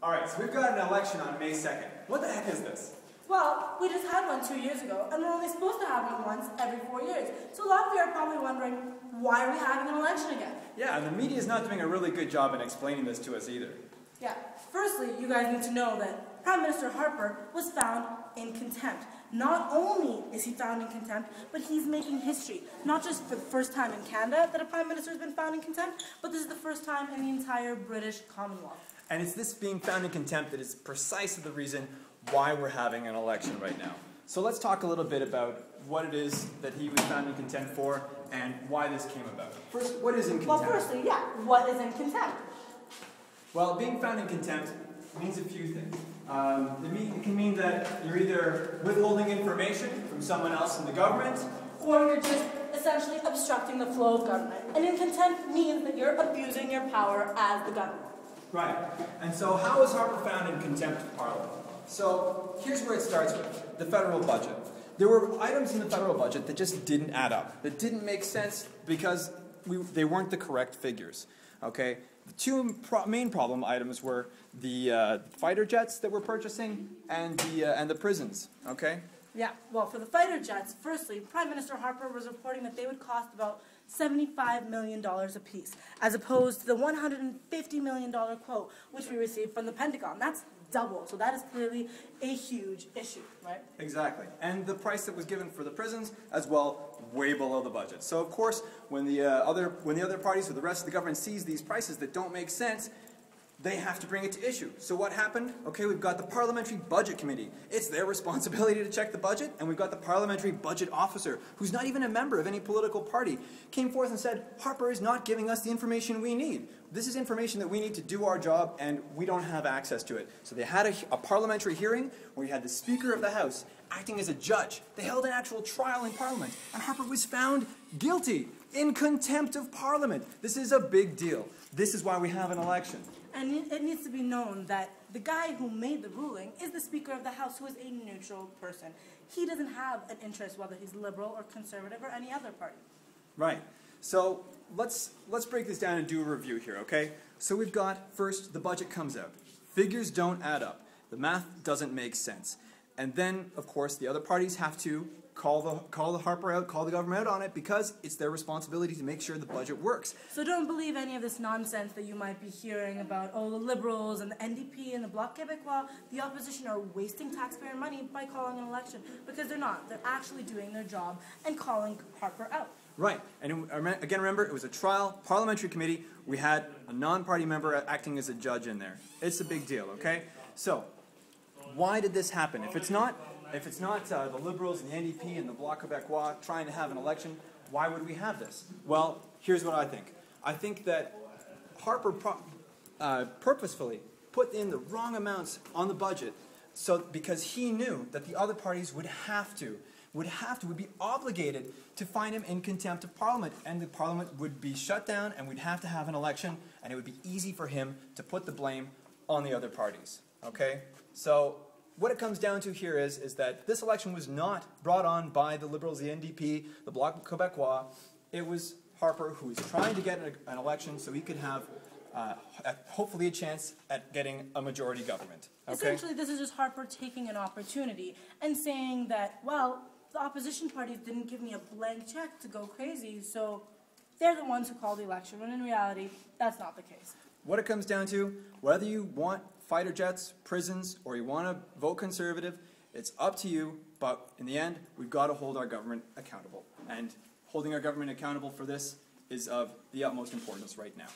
Alright, so we've got an election on May 2nd. What the heck is this? Well, we just had one 2 years ago, and we're only supposed to have one once every 4 years. So a lot of you are probably wondering, why are we having an election again? Yeah, and the media is not doing a really good job in explaining this to us either. Yeah, firstly, you guys need to know that Prime Minister Harper was found in contempt. Not only is he found in contempt, but he's making history. Not just for the first time in Canada that a Prime Minister has been found in contempt, but this is the first time in the entire British Commonwealth. And it's this being found in contempt that is precisely the reason why we're having an election right now. So let's talk a little bit about what it is that he was found in contempt for and why this came about. First, what is in contempt? Well, firstly, yeah, what is in contempt? Well, being found in contempt means a few things. It can mean that you're either withholding information from someone else in the government, or you're just essentially obstructing the flow of government. And in contempt means that you're abusing your power as the government. Right. And so how was Harper found in contempt of Parliament? So here's where it starts with the federal budget. There were items in the federal budget that just didn't add up, that didn't make sense because they weren't the correct figures. Okay? The two main problem items were the fighter jets that we're purchasing and the prisons. Okay? Yeah, well, for the fighter jets, firstly, Prime Minister Harper was reporting that they would cost about $75 million apiece, as opposed to the $150 million quote which we received from the Pentagon. That's double, so that is clearly a huge issue, right? Exactly. And the price that was given for the prisons, as well, way below the budget. So, of course, when the other parties or the rest of the government sees these prices that don't make sense, they have to bring it to issue. So what happened? Okay, we've got the Parliamentary Budget Committee. It's their responsibility to check the budget, and we've got the Parliamentary Budget Officer, who's not even a member of any political party, came forth and said, Harper is not giving us the information we need. This is information that we need to do our job, and we don't have access to it. So they had a parliamentary hearing where you had the Speaker of the House acting as a judge. They held an actual trial in Parliament, and Harper was found guilty in contempt of Parliament. This is a big deal. This is why we have an election. And it needs to be known that the guy who made the ruling is the Speaker of the House, who is a neutral person. He doesn't have an interest whether he's liberal or conservative or any other party. Right. So let's break this down and do a review here, okay? So we've got, first, the budget comes out. Figures don't add up. The math doesn't make sense. And then, of course, the other parties have to call the Harper out, call the government out on it, because it's their responsibility to make sure the budget works. So don't believe any of this nonsense that you might be hearing about, oh, the Liberals and the NDP and the Bloc Québécois, the opposition are wasting taxpayer money by calling an election, because they're not. They're actually doing their job and calling Harper out. Right. And again, remember, it was a trial, parliamentary committee. We had a non-party member acting as a judge in there. It's a big deal, okay? So, why did this happen? If it's not the Liberals and the NDP and the Bloc Québécois trying to have an election, why would we have this? Well, here's what I think. I think that Harper purposefully put in the wrong amounts on the budget because he knew that the other parties would be obligated to find him in contempt of Parliament, and the Parliament would be shut down, and we'd have to have an election, and it would be easy for him to put the blame on the other parties. Okay? So what it comes down to here is that this election was not brought on by the Liberals, the NDP, the Bloc Québécois. It was Harper who was trying to get an election so he could have hopefully a chance at getting a majority government. Okay? Essentially, this is just Harper taking an opportunity and saying that, well, the opposition parties didn't give me a blank check to go crazy, so they're the ones who called the election, when in reality, that's not the case. What it comes down to, whether you want fighter jets, prisons, or you want to vote conservative, it's up to you, but in the end, we've got to hold our government accountable. And holding our government accountable for this is of the utmost importance right now.